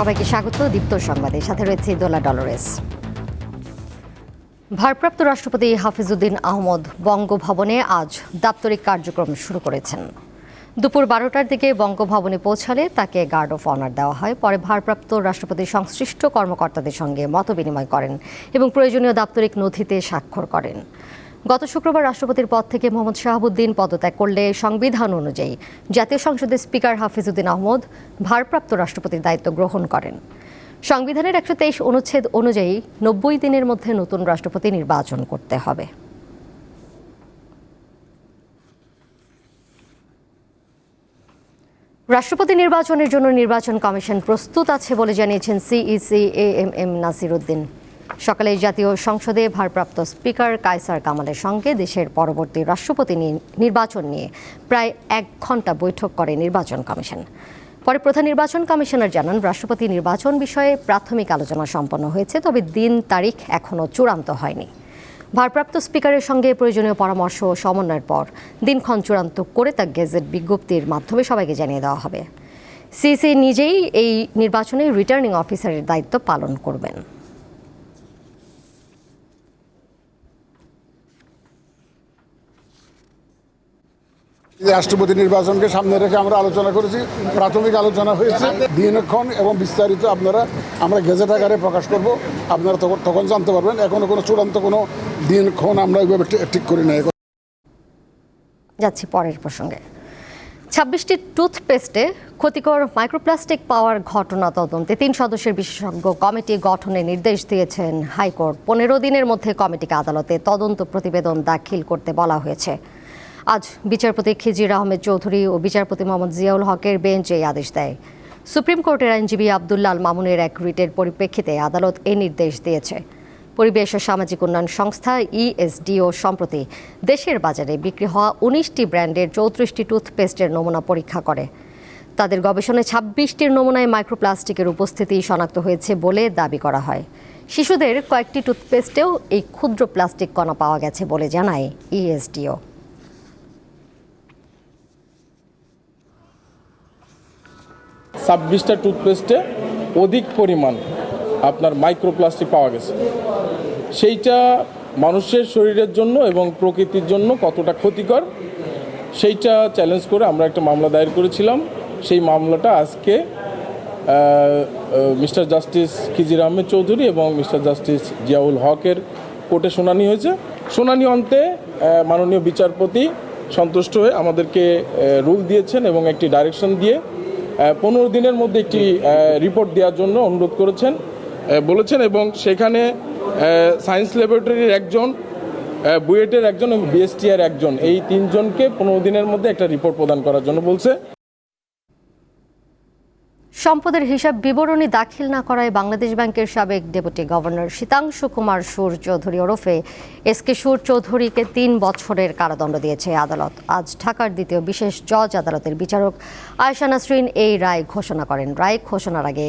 সবাইকে স্বাগত দীপ্ত সংবাদে, সাথে রয়েছে দোলা ডলরেস। ভারপ্রাপ্ত রাষ্ট্রপতি হাফিজউদ্দিন আহমদ বঙ্গভবনে আজ দাপ্তরিক কার্যক্রম শুরু করেছেন। দুপুর 12টার দিকে বঙ্গভবনে পৌঁছালে তাকে গার্ড অফ অনার দেওয়া হয়। পরে ভারপ্রাপ্ত রাষ্ট্রপতি সংশ্লিষ্ট কর্মকর্তাদের সঙ্গে মতবিনিময় করেন এবং প্রয়োজনীয় দাপ্তরিক নথিতে স্বাক্ষর করেন। গত শুক্রবার রাষ্ট্রপতির পদ থেকে মোহাম্মদ শাহাবুদ্দিন পদত্যাগ করলে সংবিধান অনুযায়ী জাতীয় সংসদের স্পিকার হাফিজউদ্দিন আহমদ ভারপ্রাপ্ত রাষ্ট্রপতির দায়িত্ব গ্রহণ করেন। সংবিধানের 123 অনুচ্ছেদ অনুযায়ী 90 দিনের মধ্যে নতুন রাষ্ট্রপতি নির্বাচন করতে হবে। রাষ্ট্রপতি নির্বাচনের জন্য নির্বাচন কমিশন প্রস্তুত আছে বলে জানিয়েছেন সিইসি এএমএম নাসির উদ্দিন। সকালে জাতীয় সংসদে ভারপ্রাপ্ত স্পিকার কায়সার কামালের সঙ্গে দেশের পরবর্তী রাষ্ট্রপতি নির্বাচন নিয়ে প্রায় 1 ঘণ্টা বৈঠক করে নির্বাচন কমিশন। পরে প্রধান নির্বাচন কমিশনার জানান, রাষ্ট্রপতি নির্বাচন বিষয়ে প্রাথমিক আলোচনা সম্পন্ন হয়েছে, তবে দিন তারিখ এখনও চূড়ান্ত হয়নি। ভারপ্রাপ্ত স্পিকারের সঙ্গে প্রয়োজনীয় পরামর্শ ও সমন্বয়ের পর দিনক্ষণ চূড়ান্ত করে তা গেজেট বিজ্ঞপ্তির মাধ্যমে সবাইকে জানিয়ে দেওয়া হবে। সিইসি নিজেই এই নির্বাচনে রিটার্নিং অফিসারের দায়িত্ব পালন করবেন। রাষ্ট্রপতি নির্বাচনকে সামনে রেখে আমরা আলোচনা করেছি, প্রাথমিক আলোচনা হয়েছে। দিনক্ষণ এবং বিস্তারিত আমরা গেজেট আকারে প্রকাশ করব, আপনারা তখন জানতে পারবেন। এখনো কোনো চূড়ান্ত কোনো দিনক্ষণ আমরা ওইভাবে ঠিক করি না। যাচ্ছি পরের প্রসঙ্গে। 26টি টুথপেস্টে ক্ষতিকর মাইক্রোপ্লাস্টিক পাওয়ার ঘটনা তদন্তে 3 সদস্যের বিশেষজ্ঞ কমিটি গঠনের নির্দেশ দিয়েছেন হাইকোর্ট। 15 দিনের মধ্যে কমিটিকে আদালতে তদন্ত প্রতিবেদন দাখিল করতে বলা হয়েছে। আজ বিচারপতি খিজির আহমেদ চৌধুরী ও বিচারপতি মোহাম্মদ জিয়াউল হকের বেঞ্চ এই আদেশ দেয়। সুপ্রিম কোর্টের আইনজীবী আব্দুল্লাহ আল মামুনের এক রিটের পরিপ্রেক্ষিতে আদালত এই নির্দেশ দিয়েছে। পরিবেশ ও সামাজিক উন্নয়ন সংস্থা ইএসডিও সম্প্রতি দেশের বাজারে বিক্রি হওয়া 19টি ব্র্যান্ডের 34টি টুথপেস্টের নমুনা পরীক্ষা করে। তাদের গবেষণায় 26টির নমুনায় মাইক্রোপ্লাস্টিকের উপস্থিতি শনাক্ত হয়েছে বলে দাবি করা হয়। শিশুদের কয়েকটি টুথপেস্টেও এই ক্ষুদ্র প্লাস্টিক কণা পাওয়া গেছে বলে জানায় ইএসডিও। ছাব্বিশটা টুথপেস্টে অধিক পরিমাণ আপনার মাইক্রোপ্লাস্টিক পাওয়া গেছে। সেইটা মানুষের শরীরের জন্য এবং প্রকৃতির জন্য কতটা ক্ষতিকর সেইটা চ্যালেঞ্জ করে আমরা একটা মামলা দায়ের করেছিলাম। সেই মামলাটা আজকে মিস্টার জাস্টিস খিজির আহমেদ চৌধুরী এবং মিস্টার জাস্টিস জিয়াউল হকের কোর্টে শুনানি হয়েছে। শুনানি অন্তে মাননীয় বিচারপতি সন্তুষ্ট হয়ে আমাদেরকে রুল দিয়েছেন এবং একটি ডাইরেকশন দিয়ে 15 দিনের মধ্যে একটি রিপোর্ট দেওয়ার জন্য অনুরোধ বলেছেন এবং সেখানে সায়েন্স ল্যাবরেটরির একজন, বুয়েটের একজন এবং বিএসটিআর একজন, এই 3 জনকে 15 দিনের মধ্যে একটা রিপোর্ট প্রদান করার জন্য বলছে। সম্পদের হিসাব বিবরণী দাখিল না করায় বাংলাদেশ ব্যাংকের সাবেক ডেপুটি গভর্নর শীতাংশু কুমার সুর চৌধুরী ওরফে এসকে সুর চৌধুরীকে 3 বছরের কারাদণ্ড দিয়েছে আদালত। আজ ঢাকার দ্বিতীয় বিশেষ জজ আদালতের বিচারক আয়েশা নাসরিন এই রায় ঘোষণা করেন। রায় ঘোষণার আগে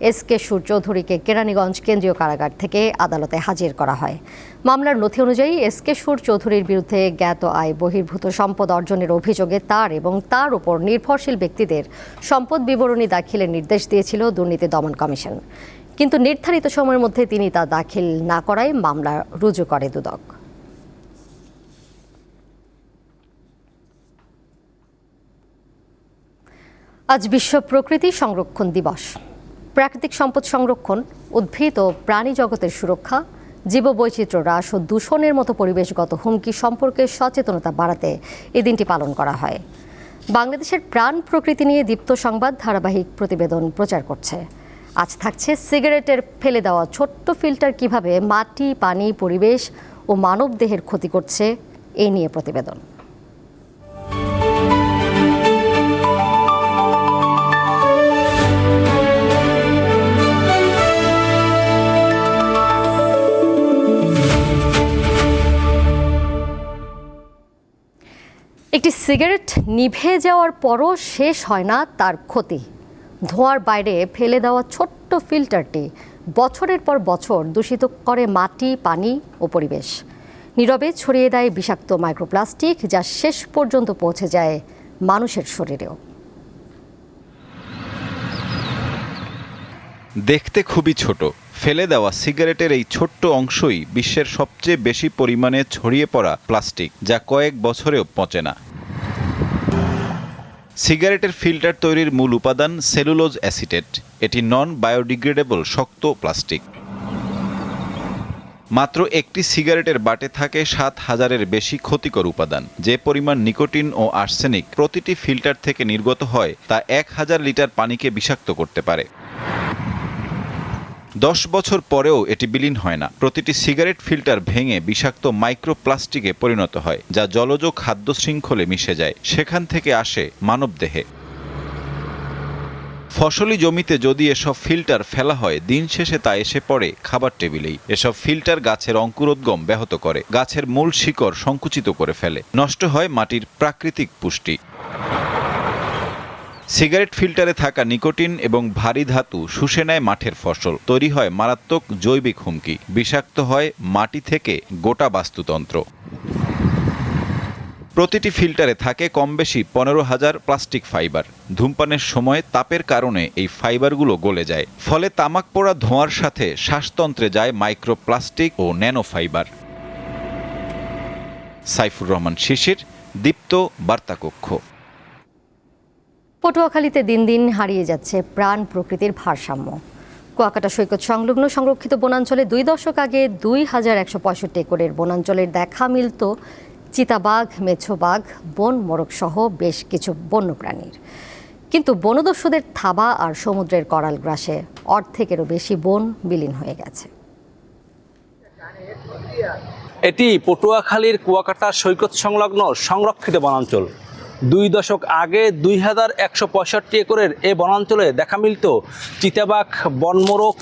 এসকে সুর চৌধুরীকে কেরানীগঞ্জ কেন্দ্রীয় কারাগার থেকে আদালতে হাজির করা হয়। মামলার নথি অনুযায়ী এসকে সুর চৌধুরীর বিরুদ্ধে জ্ঞাত আয় বহির্ভূত সম্পদ অর্জনের অভিযোগে তার এবং তার উপর নির্ভরশীল ব্যক্তিদের সম্পদ বিবরণী দাখিলের নির্দেশ দিয়েছিল দুর্নীতি দমন কমিশন। কিন্তু নির্ধারিত সময়ের মধ্যে তিনি তা দাখিল না করায় মামলা রুজু করে দুদক। আজ বিশ্ব প্রকৃতি সংরক্ষণ দিবস। প্রাকৃতিক সম্পদ সংরক্ষণ, উদ্ভিদ ও প্রাণী জগতের সুরক্ষা, জীববৈচিত্র্য হ্রাস ও দূষণের মতো পরিবেশগত হুমকি সম্পর্কে সচেতনতা বাড়াতে এই দিনটি পালন করা হয়। বাংলাদেশের প্রাণ প্রকৃতি নিয়ে দীপ্ত সংবাদ ধারাবাহিক প্রতিবেদন প্রচার করছে। আজ থাকছে সিগারেটের ফেলে দেওয়া ছোট্ট ফিল্টার কিভাবে মাটি, পানি, পরিবেশ ও মানব দেহের ক্ষতি করছে, এই নিয়ে প্রতিবেদন। একটি সিগারেট নিভে যাওয়ার পরও শেষ হয় না তার ক্ষতি। ধোঁয়ার বাইরে ফেলে দেওয়া ছোট্ট ফিল্টারটি বছরের পর বছর দূষিত করে মাটি, পানি ও পরিবেশ। নীরবে ছড়িয়ে দেয় বিষাক্ত মাইক্রোপ্লাস্টিক, যা শেষ পর্যন্ত পৌঁছে যায় মানুষের শরীরেও। দেখতে খুবই ছোট, ফেলে দেওয়া সিগারেটের এই ছোট্ট অংশই বিশ্বের সবচেয়ে বেশি পরিমাণে ছড়িয়ে পড়া প্লাস্টিক, যা কয়েক বছরেও পচে না। সিগারেটের ফিল্টার তৈরির মূল উপাদান সেলুলোজ অ্যাসিটেট। এটি নন বায়োডিগ্রেডেবল শক্ত প্লাস্টিক। মাত্র একটি সিগারেটের বাটে থাকে ৭,০০০-এর বেশি ক্ষতিকর উপাদান। যে পরিমাণ নিকোটিন ও আর্সেনিক প্রতিটি ফিল্টার থেকে নির্গত হয় তা ১,০০০ লিটার পানিকে বিষাক্ত করতে পারে। ১০ বছর পরেও এটি বিলীন হয় না। প্রতিটি সিগারেট ফিল্টার ভেঙে বিষাক্ত মাইক্রোপ্লাস্টিকে পরিণত হয়, যা জলজ খাদ্য শৃঙ্খলে মিশে যায়, সেখান থেকে আসে মানবদেহে। ফসলি জমিতে যদি এসব ফিল্টার ফেলা হয়, দিন শেষে তা এসে পড়ে খাবার টেবিলেই। এসব ফিল্টার গাছের অঙ্কুরোদ্গম ব্যাহত করে, গাছের মূল শিকড় সংকুচিত করে ফেলে, নষ্ট হয় মাটির প্রাকৃতিক পুষ্টি। সিগারেট ফিল্টারে থাকা নিকোটিন এবং ভারী ধাতু শুষে নেয় মাঠের ফসল, তৈরি হয় মারাত্মক জৈবিক হুমকি, বিষাক্ত হয় মাটি থেকে গোটা বাস্তুতন্ত্র। প্রতিটি ফিল্টারে থাকে কমবেশি ১৫,০০০ প্লাস্টিক ফাইবার। ধূমপানের সময় তাপের কারণে এই ফাইবারগুলো গলে যায়, ফলে তামাক পোড়া ধোঁয়ার সাথে শ্বাসতন্ত্রে যায় মাইক্রোপ্লাস্টিক ও ন্যানো ফাইবার। সাইফুর রহমান শিশির, দীপ্ত বার্তাকক্ষ। পটুয়াখালীতে দিন দিন হারিয়ে যাচ্ছে প্রাণ প্রকৃতির ভারসাম্য। কুয়াকাটা সৈকত সংলগ্ন সংরক্ষিত বনাঞ্চলে ২ দশক আগে ২,১৬৫ একরের বনাঞ্চলের দেখা মিলত চিতাবাঘ, মেছোবাঘ, বন মোরগ সহ বেশ কিছু বন্যপ্রাণীর। কিন্তু বনদস্যুদের থাবা আর সমুদ্রের করাল গ্রাসে অর্ধেকেরও বেশি বন বিলীন হয়ে গেছে। এটি পটুয়াখালীর কুয়াকাটা সৈকত সংলগ্ন সংরক্ষিত বনাঞ্চল। ২ দশক আগে ২,১৬৫ একরের এই বনাঞ্চলে দেখা মিলত চিতাবাঘ, বনমোরগ,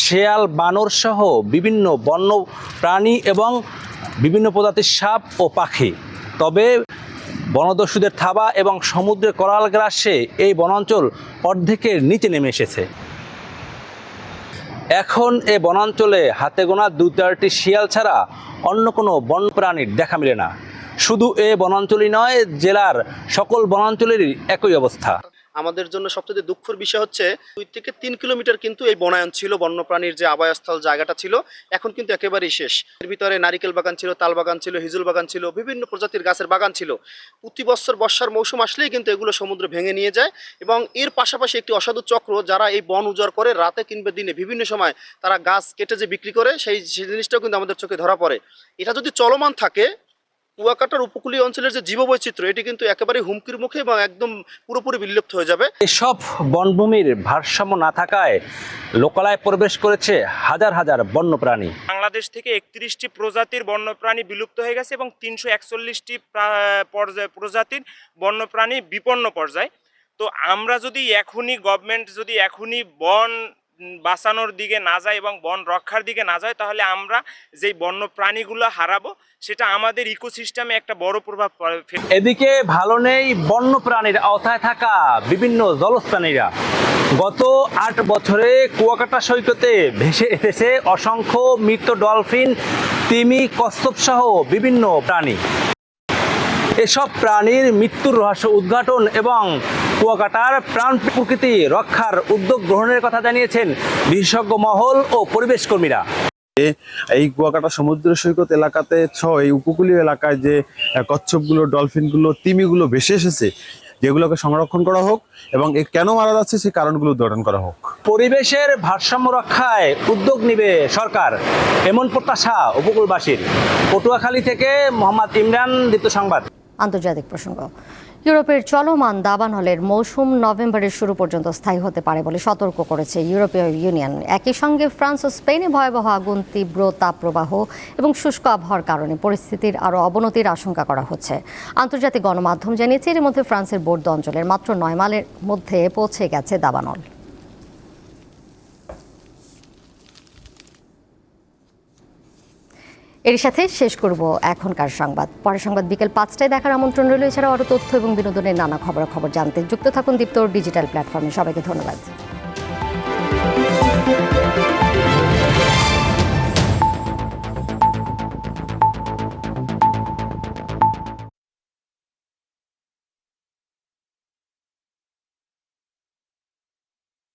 শেয়াল, বানর সহ বিভিন্ন বন্য প্রাণী এবং বিভিন্ন প্রজাতির সাপ ও পাখি। তবে বনদস্যুদের থাবা এবং সমুদ্রের করাল গ্রাসে এই বনাঞ্চল অর্ধেকের নিচে নেমে এসেছে। এখন এ বনাঞ্চলে হাতে গোনা ২-৪টি শিয়াল ছাড়া অন্য কোনো বন্য প্রাণীর দেখা মেলে না। শুধু এ বনাঞ্চলই নয়, জেলার সকল বনাঞ্চলেরই একই অবস্থা। আমাদের জন্য সবচেয়ে দুঃখের বিষয় হচ্ছে ২ থেকে ৩ কিলোমিটার কিন্তু এই বনায়ন ছিল, বন্যপ্রাণীর যে আবাসস্থল জায়গাটা ছিল, এখন কিন্তু একেবারেই শেষ। এর ভিতরে নারিকেল বাগান ছিল, তাল বাগান ছিল, হিজুল বাগান ছিল, বিভিন্ন প্রজাতির গাছের বাগান ছিল। প্রতি বছর বর্ষার মৌসুম আসলেই কিন্তু এগুলো সমুদ্রে ভেঙে নিয়ে যায়। এবং এর পাশাপাশি একটি অসাধু চক্র, যারা এই বন উজাড় করে রাতে কিংবা দিনে বিভিন্ন সময় তারা গাছ কেটে যে বিক্রি করে, সেই জিনিসটাও কিন্তু আমাদের চোখে ধরা পড়ে। এটা যদি চলমান থাকে, কুয়াকাটার উপকূলীয় অঞ্চলের যে জীববৈচিত্র্য, এটি কিন্তু একেবারে হুমকির মুখে এবং একদম পুরোপুরি বিলুপ্ত হয়ে যাবে। এসব বনভূমির ভারসাম্য না থাকায় লোকালয়ে প্রবেশ করেছে হাজার হাজার বন্যপ্রাণী। বাংলাদেশ থেকে ৩১টি প্রজাতির বন্যপ্রাণী বিলুপ্ত হয়ে গেছে এবং ৩৪১টি প্রজাতির বন্যপ্রাণী বিপন্ন পর্যায়ে। তো আমরা যদি গভর্নমেন্ট যদি এখনই বন বাঁচানোর দিকে না যায় এবং বন রক্ষার দিকে না যায়, তাহলে আমরা যেই বন্য প্রাণীগুলো হারাবো, সেটা আমাদের ইকোসিস্টেমে একটা বড় প্রভাব ফেলবে। এদিকে ভালো নেই বন্য প্রাণীর আওতায় থাকা বিভিন্ন জলজ প্রাণীরা। গত ৮ বছরে কুয়াকাটা সৈকতে ভেসে এসেছে অসংখ্য মৃত ডলফিন, তিমি, কচ্ছপ সহ বিভিন্ন প্রাণী। এসব প্রাণীর মৃত্যুর রহস্য উদ্ঘাটন এবং কুয়াকাটার প্রাণ প্রকৃতি রক্ষার উদ্যোগ গ্রহণের কথা জানিয়েছেন বিশেষজ্ঞ মহল ও পরিবেশ কর্মীরা। এই কুয়াকাটা সমুদ্র সৈকত এলাকাতে এই উপকূলীয় এলাকায় যে কচ্ছপগুলো, ডলফিনগুলো, তিমিগুলো ভেসে এসেছে, যেগুলোকে সংরক্ষণ করা হোক এবং কেন মারা যাচ্ছে সেই কারণগুলো উদ্ঘাটন করা হোক। পরিবেশের ভারসাম্য রক্ষায় উদ্যোগ নেবে সরকার, এমন প্রত্যাশা উপকূলবাসীর। পটুয়াখালী থেকে মোহাম্মদ ইমরান, দীপ্ত সংবাদ। আন্তর্জাতিক প্রসঙ্গ। ইউরোপের চলমান দাবানলের মৌসুম নভেম্বরের শুরু পর্যন্ত স্থায়ী হতে পারে বলে সতর্ক করেছে ইউরোপীয় ইউনিয়ন। একই সঙ্গে ফ্রান্স ও স্পেনে ভয়াবহ আগুন, তীব্র তাপপ্রবাহ এবং শুষ্ক আবহাওয়ার কারণে পরিস্থিতির আরও অবনতির আশঙ্কা করা হচ্ছে। আন্তর্জাতিক গণমাধ্যম জানিয়েছে, এর মধ্যে ফ্রান্সের বোর্দো অঞ্চলের মাত্র ৯ মাইলের মধ্যে পৌঁছে গেছে দাবানল। এর সাথে শেষ করব এখনকার সংবাদ। পরের সংবাদ বিকেল ৫টায় দেখার আমন্ত্রণ রইল। এছাড়াও আরও তথ্য এবং বিনোদনের নানা খবরাখবর জানতে যুক্ত থাকুন দীপ্তর ডিজিটাল প্ল্যাটফর্মে। সবাইকে ধন্যবাদ।